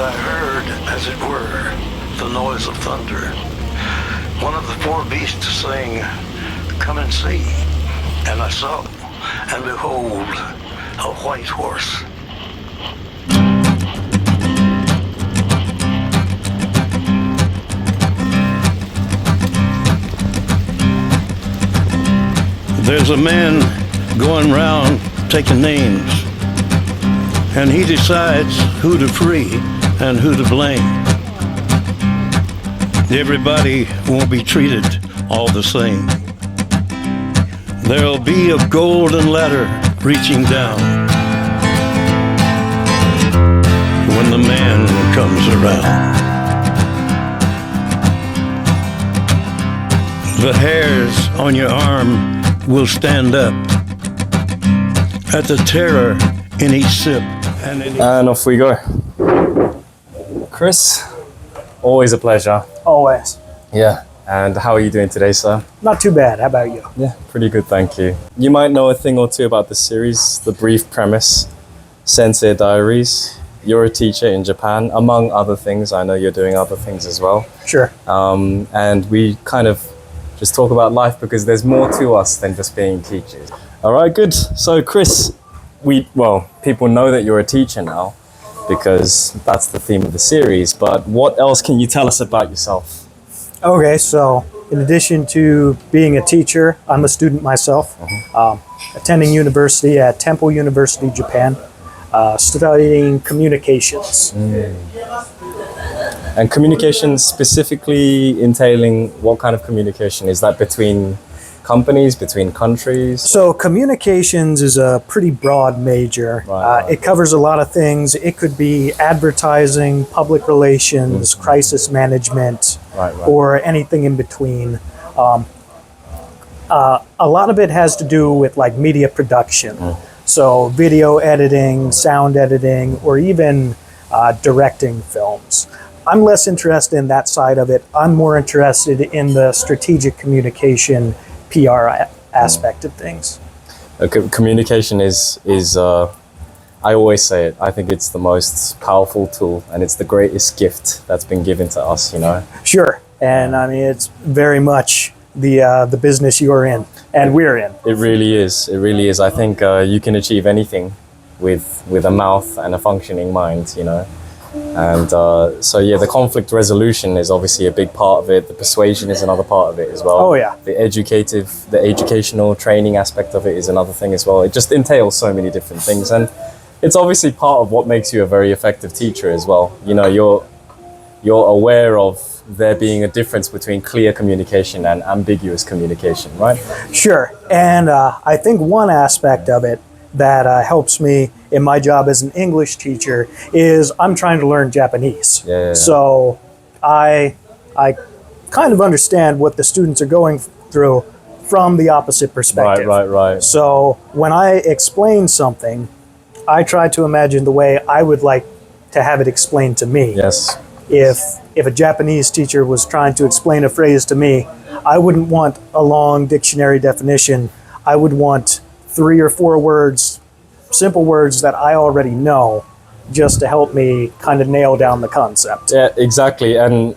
I heard, as it were, the noise of thunder. One of the four beasts saying, "Come and see." And I saw, and behold, a white horse. There's a man going round taking names, and he decides who to free and who to blame. Everybody won't be treated all the same. There'll be a golden ladder reaching down when the man comes around. The hairs on your arm will stand up at the terror in each sip. And off we go. Chris, always a pleasure. Always. Yeah. And how are you doing today, sir? Not too bad. How about you? Yeah, pretty good, thank you. You might know a thing or two about the series, the brief premise, Sensei Diaries. You're a teacher in Japan, among other things. I know you're doing other things as well. Sure. And we kind of just talk about life because there's more to us than just being teachers. All right, good. So Chris, people know that you're a teacher now because that's the theme of the series, but what else can you tell us about yourself? Okay, so in addition to being a teacher, I'm a student myself, attending university at Temple University, Japan, studying communications. And communication specifically entailing what kind of communication? Is that between companies, between countries? So communications is a pretty broad major. Right. It covers a lot of things. It could be advertising, public relations, crisis management, or anything in between. A lot of it has to do with like media production. So video editing, sound editing, or even directing films. I'm less interested in that side of it. I'm more interested in the strategic communication, PR aspect of things. Communication is I always say it, I think it's the most powerful tool and it's the greatest gift that's been given to us, you know? Sure, and I mean, it's very much the business you're in and we're in. It really is, it really is. I think you can achieve anything with a mouth and a functioning mind, you know? And so yeah, the conflict resolution is obviously a big part of it. The persuasion is another part of it as well. Oh yeah. The educational training aspect of it is another thing as well. It just entails so many different things, and it's obviously part of what makes you a very effective teacher as well. You know, you're aware of there being a difference between clear communication and ambiguous communication, right? Sure, and I think one aspect of it that helps me in my job as an English teacher is I'm trying to learn Japanese. Yeah. So I kind of understand what the students are going through from the opposite perspective. Right. So when I explain something, I try to imagine the way I would like to have it explained to me. Yes. If a Japanese teacher was trying to explain a phrase to me, I wouldn't want a long dictionary definition. I would want 3 or 4 words, simple words that I already know, just to help me kind of nail down the concept. Yeah, exactly. And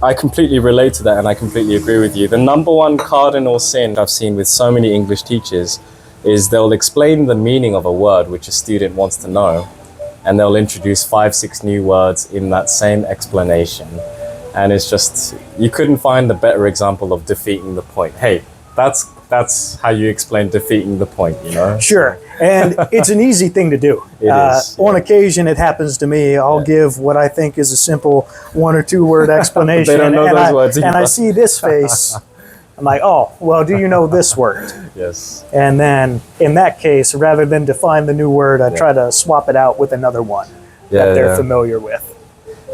I completely relate to that, and I completely agree with you. The number one cardinal sin I've seen with so many English teachers is they'll explain the meaning of a word which a student wants to know, and they'll introduce 5-6 new words in that same explanation. And it's just, you couldn't find a better example of defeating the point. Hey, that's how you explain defeating the point, you know? Sure, and it's an easy thing to do. It is. On occasion, it happens to me. I'll give what I think is a simple 1 or 2 word explanation. They don't know those words and I either. see this face. I'm like, oh, well, do you know this word? Yes. And then in that case, rather than define the new word, I try to swap it out with another one that they're familiar with.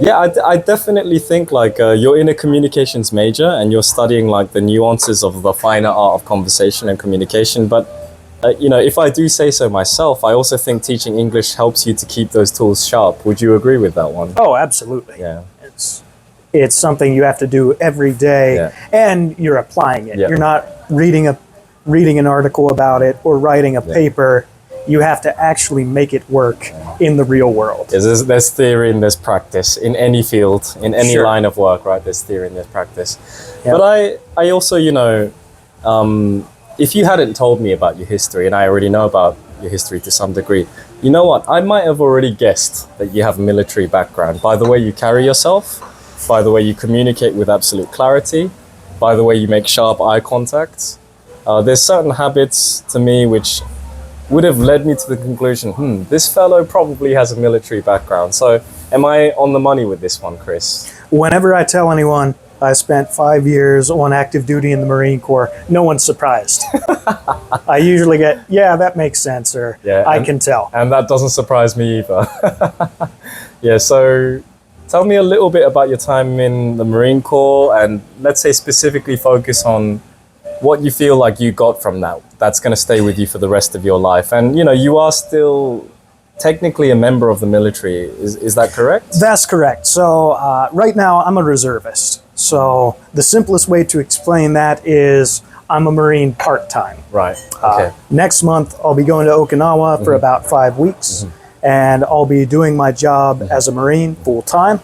Yeah, I definitely think like you're in a communications major and you're studying like the nuances of the finer art of conversation and communication. But, you know, if I do say so myself, I also think teaching English helps you to keep those tools sharp. Would you agree with that one? Oh, absolutely. Yeah. It's something you have to do every day, and you're applying it. Yeah. You're not reading an article about it or writing a paper. you have to actually make it work in the real world. There's theory and there's practice in any field, in any Sure. line of work, right? There's theory and there's practice. Yeah. But I also, if you hadn't told me about your history, and I already know about your history to some degree, you know what? I might have already guessed that you have a military background by the way you carry yourself, by the way you communicate with absolute clarity, by the way you make sharp eye contact. There's certain habits to me which would have led me to the conclusion, this fellow probably has a military background. So am I on the money with this one, Chris? Whenever I tell anyone I spent 5 years on active duty in the Marine Corps, no one's surprised. I usually get, yeah, that makes sense, or I can tell. And that doesn't surprise me either. Yeah, so tell me a little bit about your time in the Marine Corps, and let's say specifically focus on what you feel like you got from that that's going to stay with you for the rest of your life. And you are still technically a member of the military, is that correct? That's correct. So right now I'm a reservist. So the simplest way to explain that is I'm a Marine part-time. Right, okay. Next month I'll be going to Okinawa for about 5 weeks. And I'll be doing my job as a Marine full-time.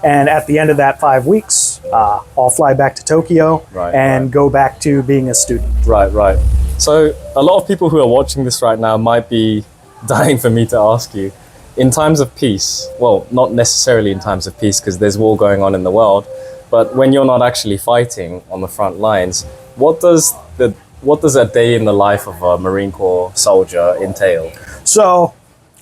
And at the end of that 5 weeks, I'll fly back to Tokyo and go back to being a student. Right. So a lot of people who are watching this right now might be dying for me to ask you, in times of peace, well, not necessarily in times of peace because there's war going on in the world, but when you're not actually fighting on the front lines, what does a day in the life of a Marine Corps soldier entail? So,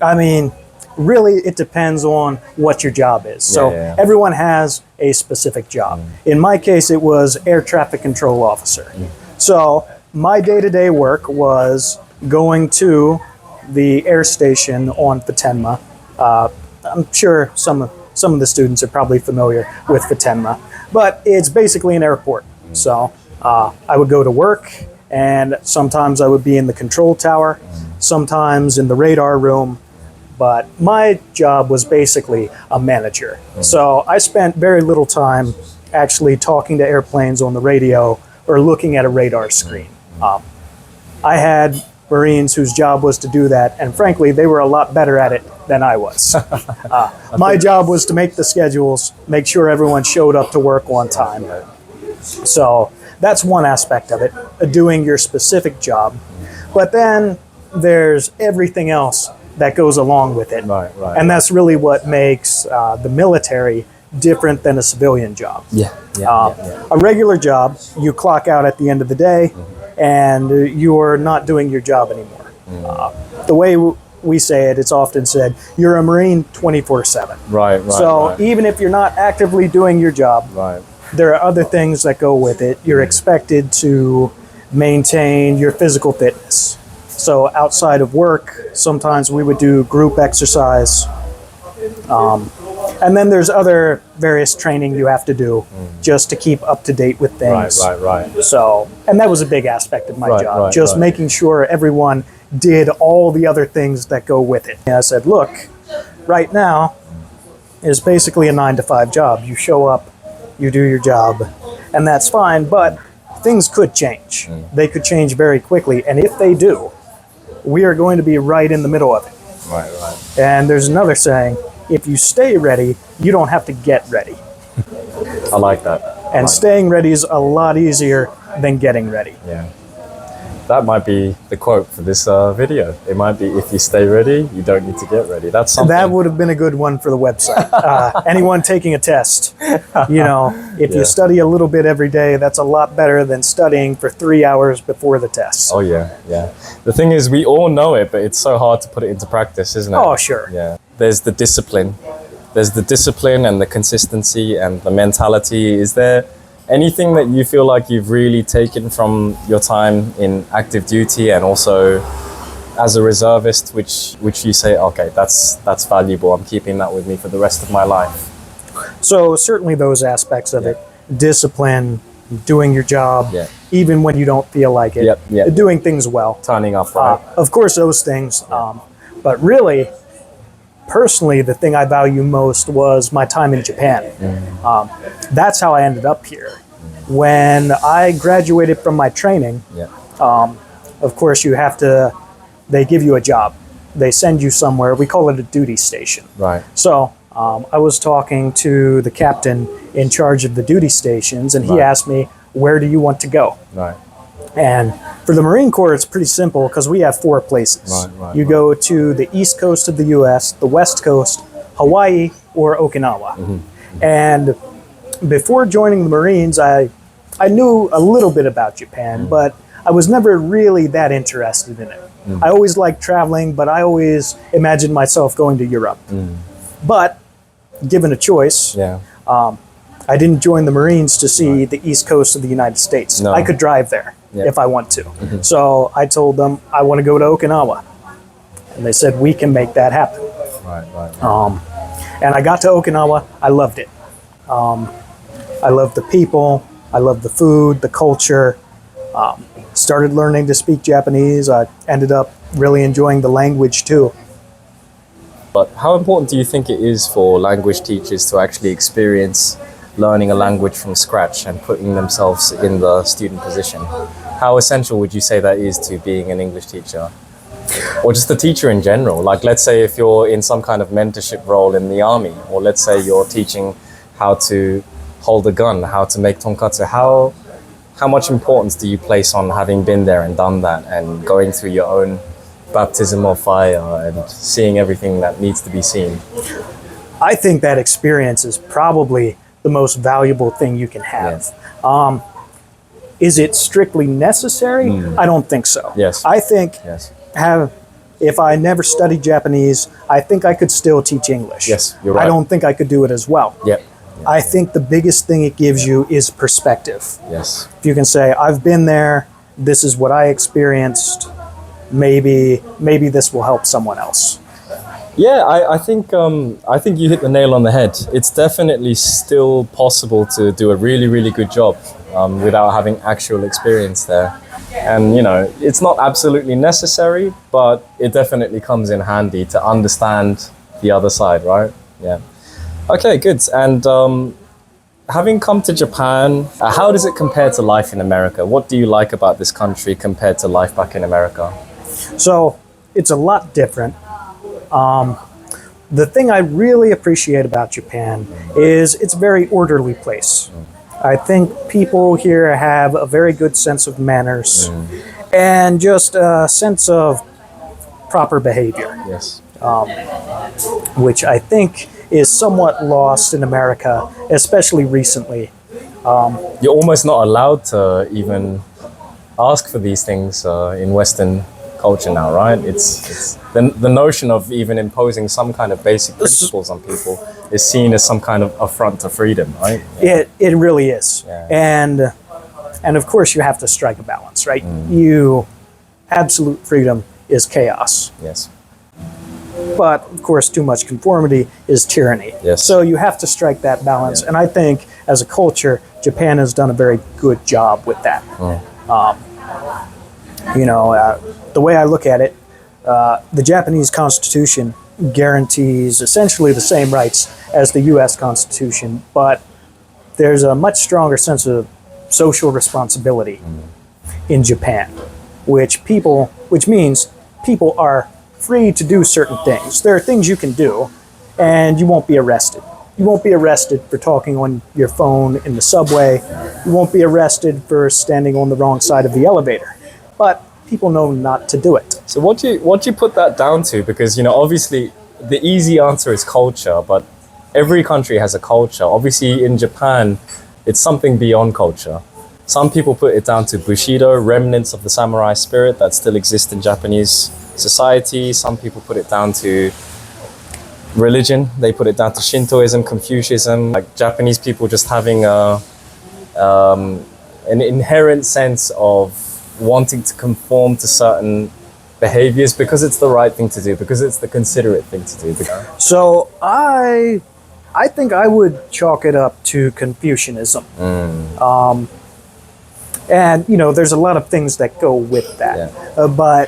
I mean, really it depends on what your job is. So everyone has a specific job. In my case, it was air traffic control officer. So my day-to-day work was going to the air station on Futenma. I'm sure some of the students are probably familiar with Futenma, but it's basically an airport. So I would go to work, and sometimes I would be in the control tower, sometimes in the radar room, but my job was basically a manager. So I spent very little time actually talking to airplanes on the radio or looking at a radar screen. I had Marines whose job was to do that, and frankly, they were a lot better at it than I was. My job was to make the schedules, make sure everyone showed up to work on time. So that's one aspect of it, doing your specific job. But then there's everything else that goes along with it. And that's really what makes the military different than a civilian job. A regular job, you clock out at the end of the day, and you're not doing your job anymore. The way we say it, it's often said, you're a Marine 24/7. So even if you're not actively doing your job, there are other things that go with it. You're expected to maintain your physical fitness. So outside of work, sometimes we would do group exercise. And then there's other various training you have to do just to keep up to date with things. So, and that was a big aspect of my job, just making sure everyone did all the other things that go with it. And I said, look, right now is basically a 9-to-5 job. You show up, you do your job, and that's fine, but things could change. They could change very quickly, and if they do, we are going to be right in the middle of it. And there's another saying, if you stay ready, you don't have to get ready. I like that. And staying ready is a lot easier than getting ready. That might be the quote for this video. It might be, if you stay ready, you don't need to get ready. That's something. That would have been a good one for the website. Anyone taking a test, if you study a little bit every day, that's a lot better than studying for 3 hours before the test. Oh, yeah. The thing is, we all know it, but it's so hard to put it into practice, isn't it? Oh, sure. There's the discipline. There's the discipline and the consistency and the mentality. Is there anything that you feel like you've really taken from your time in active duty and also as a reservist, which you say, okay, that's valuable. I'm keeping that with me for the rest of my life? So certainly those aspects of it, discipline, doing your job, even when you don't feel like it, doing things well. Turning up, right? Of course, those things. But really, personally, the thing I value most was my time in Japan. That's how I ended up here. When I graduated from my training, of course, they give you a job. they send you somewhere. We call it a duty station. Right. So I was talking to the captain in charge of the duty stations, and he Right. asked me, "Where do you want to go?" Right. And for the Marine Corps, it's pretty simple because we have 4 places. Right, You go to the east coast of the U.S., the west coast, Hawaii, or Okinawa. And before joining the Marines, I knew a little bit about Japan, but I was never really that interested in it. I always liked traveling, but I always imagined myself going to Europe. But given a choice, Yeah. I didn't join the Marines to see the east coast of the United States. No. I could drive there Yeah. if I want to. So I told them I want to go to Okinawa. And they said, we can make that happen. Right. And I got to Okinawa. I loved it. I loved the people. I loved the food, the culture. Started learning to speak Japanese. I ended up really enjoying the language too. But how important do you think it is for language teachers to actually experience learning a language from scratch and putting themselves in the student position? How essential would you say that is to being an English teacher? Or just a teacher in general? Like, let's say if you're in some kind of mentorship role in the army, or let's say you're teaching how to hold a gun, how to make tonkatsu, how much importance do you place on having been there and done that and going through your own baptism of fire and seeing everything that needs to be seen? I think that experience is probably the most valuable thing you can have. Is it strictly necessary? I don't think so. Yes. I think Yes. if I never studied Japanese, I think I could still teach English. Yes, you're right. I don't think I could do it as well. Yep. I think the biggest thing it gives you is perspective. Yes. If you can say, I've been there, this is what I experienced, maybe this will help someone else. Yeah, I think you hit the nail on the head. It's definitely still possible to do a really, really good job without having actual experience there. And, you know, it's not absolutely necessary, but it definitely comes in handy to understand the other side, right? Yeah. Okay, good. And having come to Japan, how does it compare to life in America? What do you like about this country compared to life back in America? So it's a lot different. The thing I really appreciate about Japan is it's a very orderly place. I think people here have a very good sense of manners and just a sense of proper behavior, Yes. which I think is somewhat lost in America, especially recently. You're almost not allowed to even ask for these things in Western culture now, right? It's the notion of even imposing some kind of basic principles on people is seen as some kind of affront to freedom, right? It really is. Yeah. And of course you have to strike a balance, right? Absolute freedom is chaos. Yes. But of course too much conformity is tyranny. Yes. So you have to strike that balance. Yeah. And I think as a culture, Japan has done a very good job with that. The way I look at it, the Japanese Constitution guarantees essentially the same rights as the U.S. Constitution, but there's a much stronger sense of social responsibility in Japan, which means people are free to do certain things. There are things you can do, and you won't be arrested. You won't be arrested for talking on your phone in the subway. You won't be arrested for standing on the wrong side of the elevator. But people know not to do it. So what do you put that down to? Because, you know, obviously the easy answer is culture, but every country has a culture. Obviously in Japan, it's something beyond culture. Some people put it down to Bushido, remnants of the samurai spirit that still exist in Japanese society. Some people put it down to religion. They put it down to Shintoism, Confucianism, like Japanese people just having an inherent sense of wanting to conform to certain behaviors because it's the right thing to do, because it's the considerate thing to do. So I think I would chalk it up to Confucianism. And, you know, there's a lot of things that go with that. Yeah.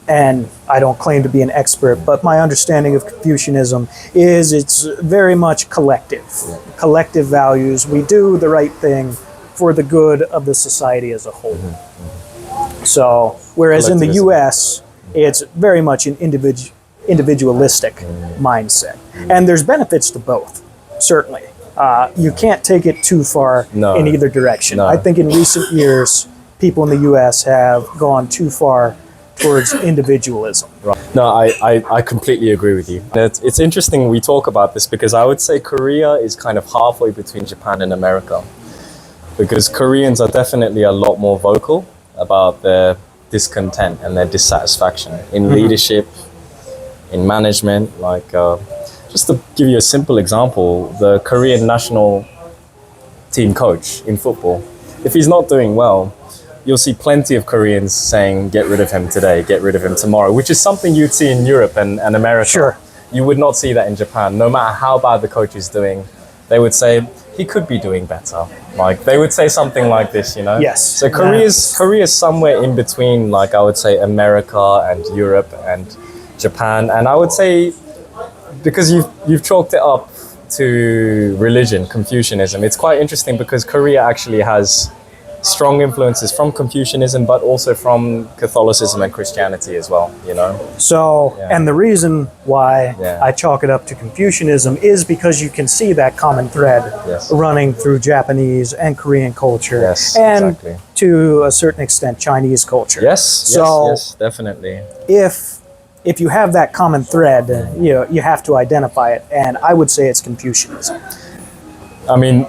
And I don't claim to be an expert, but my understanding of Confucianism is it's very much collective. Yeah. Collective values. We do the right thing for the good of the society as a whole. So, whereas in the Collectivism. U.S., It's very much an individualistic mindset. And there's benefits to both, certainly. You can't take it too far No. in either direction. No. I think in recent years, people in the U.S. have gone too far towards individualism. No, I completely agree with you. It's interesting we talk about this because I would say Korea is kind of halfway between Japan and America. Because Koreans are definitely a lot more vocal about their discontent and their dissatisfaction in leadership, in management. Like, just to give you a simple example, the Korean national team coach in football, if he's not doing well, you'll see plenty of Koreans saying, get rid of him today, get rid of him tomorrow, which is something you'd see in Europe and America. Sure. You would not see that in Japan. No matter how bad the coach is doing, they would say, he could be doing better. Like, they would say something like this, you know? Yes. So Korea's somewhere in between, like, I would say America and Europe and Japan. And I would say, because you've chalked it up to religion, Confucianism, it's quite interesting because Korea actually has strong influences from Confucianism, but also from Catholicism and Christianity as well, you know? So, Yeah. and the reason why Yeah. I chalk it up to Confucianism is because you can see that common thread Yes. running through Japanese and Korean culture, Yes, and exactly. to a certain extent Chinese culture. Yes, So- yes, definitely. If you have that common thread, you have to identify it, and I would say it's Confucianism. I mean,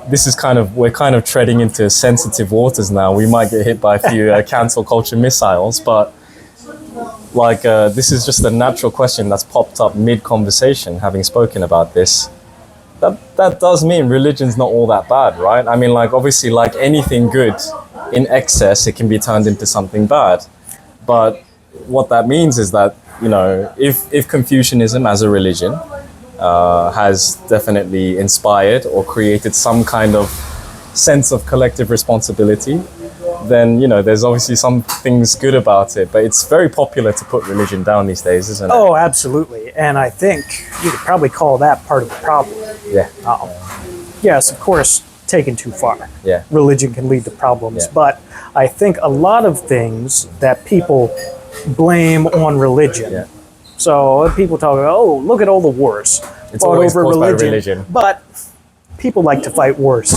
we're kind of treading into sensitive waters now. We might get hit by a few cancel culture missiles, but like, this is just a natural question that's popped up mid-conversation, having spoken about this. That does mean religion's not all that bad, right? I mean, like, obviously, like anything good, in excess, it can be turned into something bad. But what that means is that, you know, if Confucianism as a religion has definitely inspired or created some kind of sense of collective responsibility, then, you know, there's obviously some things good about it. But it's very popular to put religion down these days, isn't it? Oh, absolutely. And I think you could probably call that part of the problem. Yeah. Yes, of course, taken too far. Yeah. Religion can lead to problems. Yeah. But I think a lot of things that people blame on religion. Yeah. So people talk about, oh, look at all the wars It's always caused by religion. But people like to fight wars.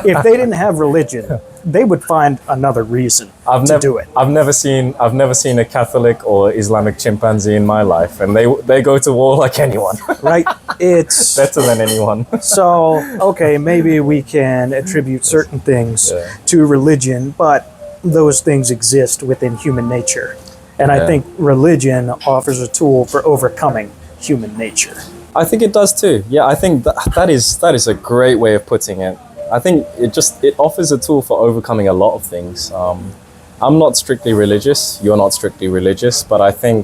If they didn't have religion, they would find another reason to do it. I've never seen a Catholic or Islamic chimpanzee in my life, and they go to war like anyone, Right? It's better than anyone. so okay. Maybe we can attribute certain things Yeah. to religion, but those things exist within human nature, and I Yeah. think religion offers a tool for overcoming human nature. I think it does too. Yeah, I think that is a great way of putting it. I think it offers a tool for overcoming a lot of things. I'm not strictly religious. You're not strictly religious, but I think,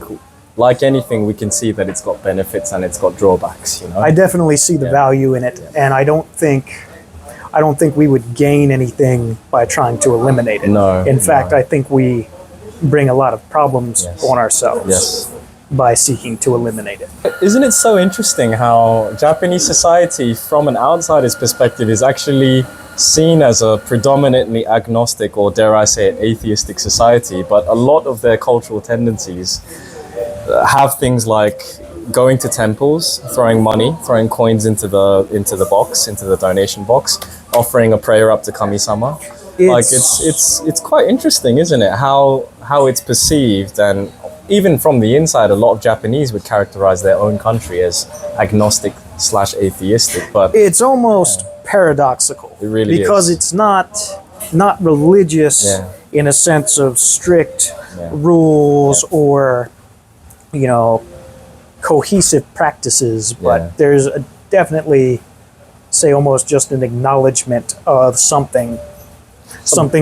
like anything, we can see that it's got benefits and it's got drawbacks. You know. I definitely see the Yeah. value in it, and I don't think we would gain anything by trying to eliminate it. No, In fact, no. I think we bring a lot of problems Yes. on ourselves Yes. by seeking to eliminate it. Isn't it so interesting how Japanese society, from an outsider's perspective, is actually seen as a predominantly agnostic, or dare I say it, atheistic society, but a lot of their cultural tendencies have things like going to temples, throwing money, throwing coins into the box, into the donation box, offering a prayer up to Kami-sama. Like it's quite interesting, isn't it? How it's perceived, and even from the inside, a lot of Japanese would characterize their own country as agnostic / atheistic, but It's almost paradoxical. It really because is. it's not religious Yeah. in a sense of strict Yeah. rules or cohesive practices, but Yeah. there's definitely, say, almost just an acknowledgement of something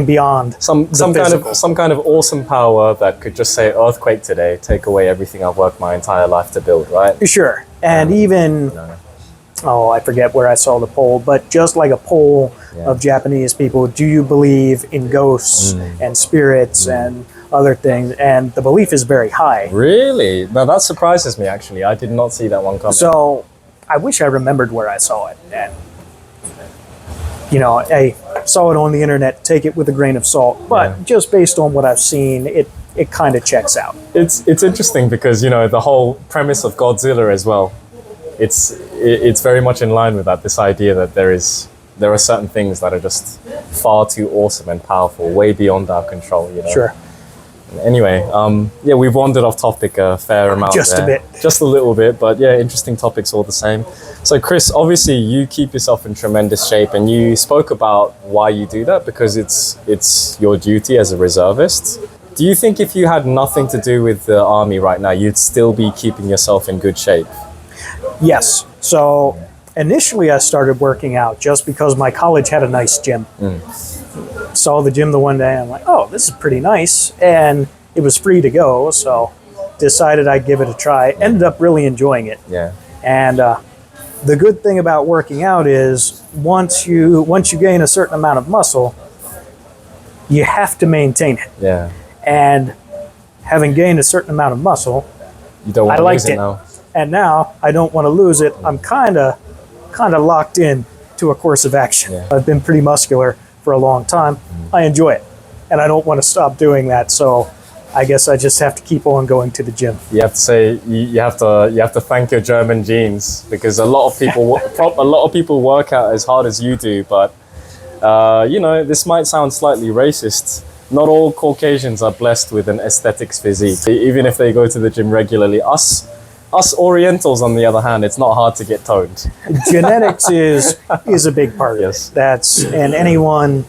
beyond some physical. kind of awesome power that could just say earthquake today, take away everything I've worked my entire life to build, right? Sure. And even, I forget where I saw the poll, but just like a poll Yeah. of Japanese people, do you believe in ghosts and spirits and other things? And the belief is very high. Really? Now that surprises me, actually. I did not see that one coming. So I wish I remembered where I saw it. And, I saw it on the internet, take it with a grain of salt. But Yeah. just based on what I've seen, it kind of checks out. It's interesting because, you know, the whole premise of Godzilla as well, it's very much in line with that, this idea that there are certain things that are just far too awesome and powerful, way beyond our control, you know. Sure. Anyway, yeah, we've wandered off topic a fair amount. Just a bit. Just a little bit, but yeah, interesting topics all the same. So Chris, obviously you keep yourself in tremendous shape, and you spoke about why you do that, because it's your duty as a reservist. Do you think if you had nothing to do with the army right now, you'd still be keeping yourself in good shape? Yes. So initially I started working out just because my college had a nice gym. Saw the gym the one day, I'm like, oh, this is pretty nice. And it was free to go, so decided I'd give it a try. Ended up really enjoying it. Yeah. And the good thing about working out is once you gain a certain amount of muscle, you have to maintain it. Yeah. And having gained a certain amount of muscle, You don't want I to liked lose it it. now. And now I don't want to lose it. I'm kind of locked in to a course of action. Yeah. I've been pretty muscular for a long time. I enjoy it, and I don't want to stop doing that. So I guess I just have to keep on going to the gym. You have to say you have to thank your German genes, because a lot of people work out as hard as you do, but you know, this might sound slightly racist. Not all Caucasians are blessed with an aesthetics physique, even if they go to the gym regularly. Us Orientals, on the other hand, it's not hard to get toned. Genetics is a big part Yes. of it. And anyone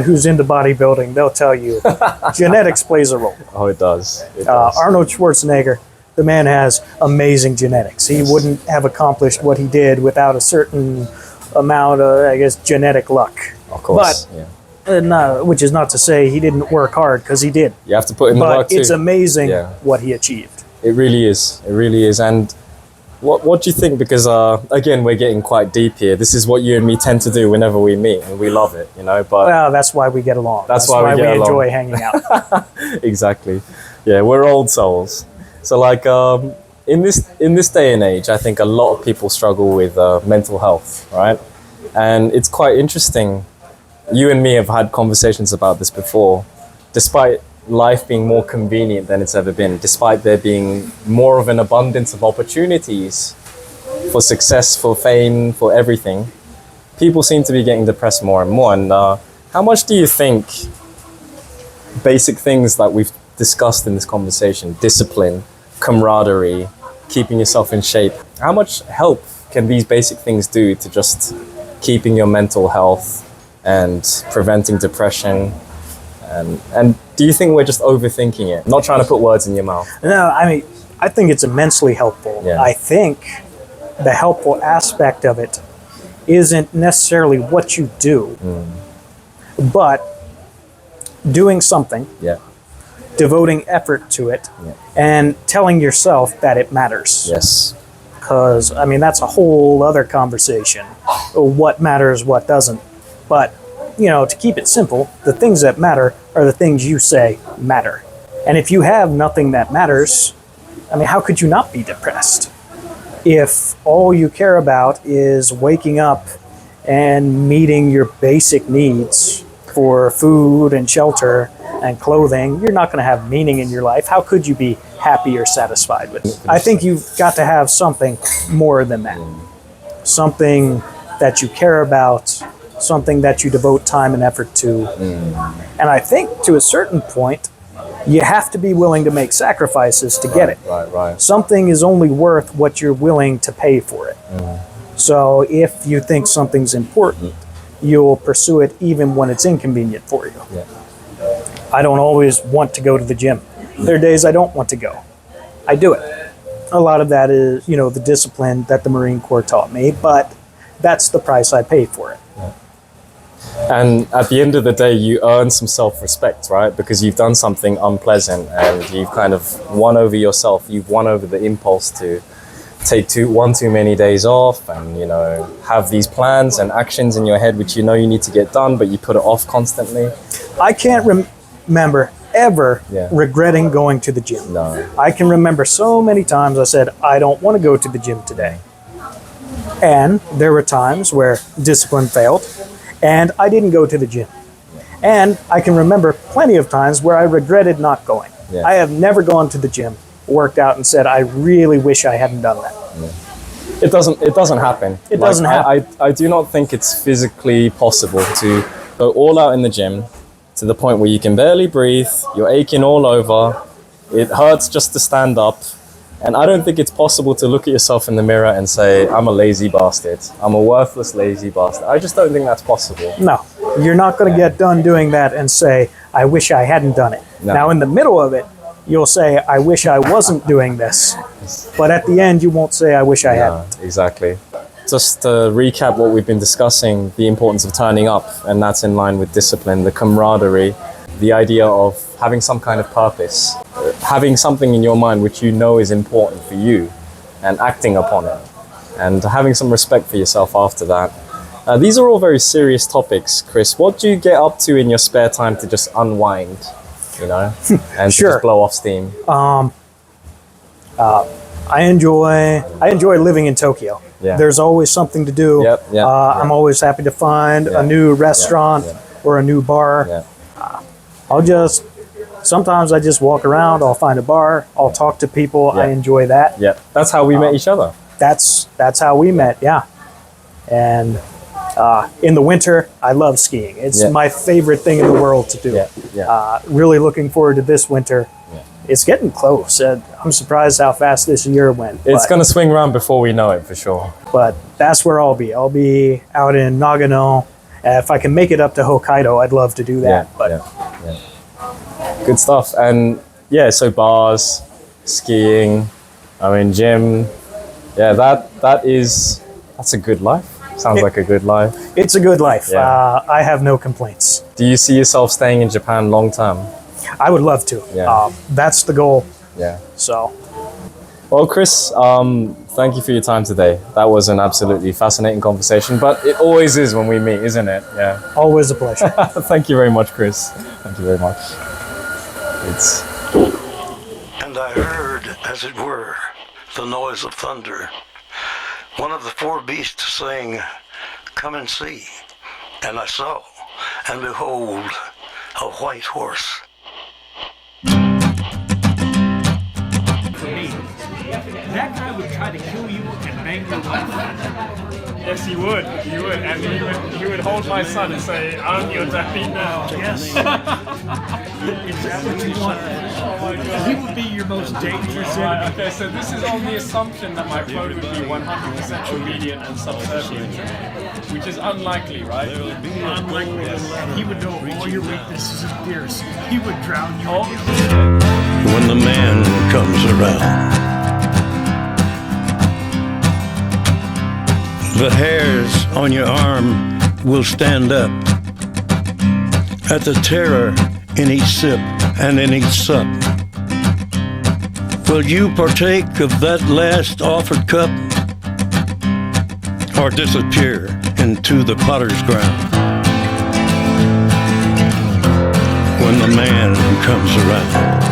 who's into bodybuilding, they'll tell you genetics plays a role. Oh, it does. It does. Arnold Schwarzenegger, the man has amazing genetics. He wouldn't have accomplished what he did without a certain amount of, I guess, genetic luck. Of course. But Yeah. which is not to say he didn't work hard, because he did. You have to put in the work But it's too. amazing Yeah. what he achieved. It really is. It really is. And what do you think? Because again, we're getting quite deep here. This is what you and me tend to do whenever we meet, and we love it, you know. But Well, that's why we get along. That's why we get along. enjoy hanging out. exactly, yeah, we're old souls. So like in this day and age, I think a lot of people struggle with mental health, right? And it's quite interesting. You and me have had conversations about this before. Despite life being more convenient than it's ever been, despite there being more of an abundance of opportunities for success, for fame, for everything, people seem to be getting depressed more and more. And how much do you think basic things that we've discussed in this conversation, discipline, camaraderie, keeping yourself in shape, how much help can these basic things do to just keeping your mental health and preventing depression? And do you think we're just overthinking it? Not trying to put words in your mouth. No, I mean, I think it's immensely helpful. Yeah. I think the helpful aspect of it isn't necessarily what you do, but doing something, Yeah. devoting effort to it, Yeah. and telling yourself that it matters. Yes. Because, I mean, that's a whole other conversation. What matters, what doesn't. But, you know, to keep it simple, the things that matter are the things you say matter. And if you have nothing that matters, I mean, how could you not be depressed? If all you care about is waking up and meeting your basic needs for food and shelter and clothing, you're not going to have meaning in your life. How could you be happy or satisfied with it? I think you've got to have something more than that. Something that you care about, something that you devote time and effort to. And I think to a certain point, you have to be willing to make sacrifices to get it. Right. Something is only worth what you're willing to pay for it. So if you think something's important, you'll pursue it even when it's inconvenient for you. Yeah. I don't always want to go to the gym. There are days I don't want to go. I do it. A lot of that is, you know, the discipline that the Marine Corps taught me, but that's the price I pay for it. And at the end of the day, you earn some self-respect, right? Because you've done something unpleasant and you've kind of won over yourself. You've won over the impulse to take one too many days off and, you know, have these plans and actions in your head which you know you need to get done, but you put it off constantly. I can't remember ever Yeah. regretting going to the gym. No. I can remember so many times I said, I don't want to go to the gym today. And there were times where discipline failed and I didn't go to the gym. And I can remember plenty of times where I regretted not going. Yeah. I have never gone to the gym, worked out, and said, I really wish I hadn't done that. It doesn't happen. It doesn't happen. I do not think it's physically possible to go all out in the gym to the point where you can barely breathe, you're aching all over, it hurts just to stand up. And I don't think it's possible to look at yourself in the mirror and say, I'm a lazy bastard. I'm a worthless, lazy bastard. I just don't think that's possible. No, you're not going to get done doing that and say, I wish I hadn't done it. No. Now, in the middle of it, you'll say, I wish I wasn't doing this. But at the end, you won't say, I wish I hadn't. Yeah, exactly. Just to recap what we've been discussing, the importance of turning up, and that's in line with discipline, the camaraderie, the idea of having some kind of purpose, having something in your mind which you know is important for you, and acting upon it, and having some respect for yourself after that. These are all very serious topics, Chris. What do you get up to in your spare time to just unwind, you know, and Sure. to just blow off steam? I enjoy living in Tokyo. Yeah. There's always something to do. Yep, yep, I'm yep. always happy to find Yeah, a new restaurant yeah. or a new bar. Yeah. Sometimes I just walk around, I'll find a bar, I'll talk to people, I Yeah. enjoy that. Yeah, that's how we met each other. That's how we met, yeah. And in the winter, I love skiing. It's Yeah. my favorite thing in the world to do. Yeah, yeah. Really looking forward to this winter. Yeah. It's getting close. I'm surprised how fast this year went. It's going to swing around before we know it, for sure. But that's where I'll be. I'll be out in Nagano. If I can make it up to Hokkaido, I'd love to do that. But yeah. Good stuff. And yeah, so bars, skiing, gym. Yeah, that's a good life. Sounds like a good life. it's a good life. Yeah. I have no complaints. Do you see yourself staying in Japan long term? I would love to. Yeah. That's the goal. Yeah. So Well, Chris, thank you for your time today. That was an absolutely fascinating conversation, but it always is when we meet, isn't it? Yeah. always a pleasure. Thank you very much, Chris. Thank you very much. And I heard, as it were, the noise of thunder. One of the four beasts saying, Come and see. And I saw, and behold, a white horse. For me, that guy would try to kill you and bang your wife. Yes, he would. He would, and he would hold my son and say, "I'm your daddy now." Yes. Is that what you want? Oh my God. He would be your most dangerous Right, enemy. okay, so this is on the assumption that my clone would be 100% obedient and subservient, which is unlikely, right? Unlikely. And he would know all your weaknesses and fears. He would drown you. Oh, When the man comes around, the hairs on your arm will stand up at the terror in each sip and in each sup. Will you partake of that last offered cup, or disappear into the potter's ground? When the man comes around.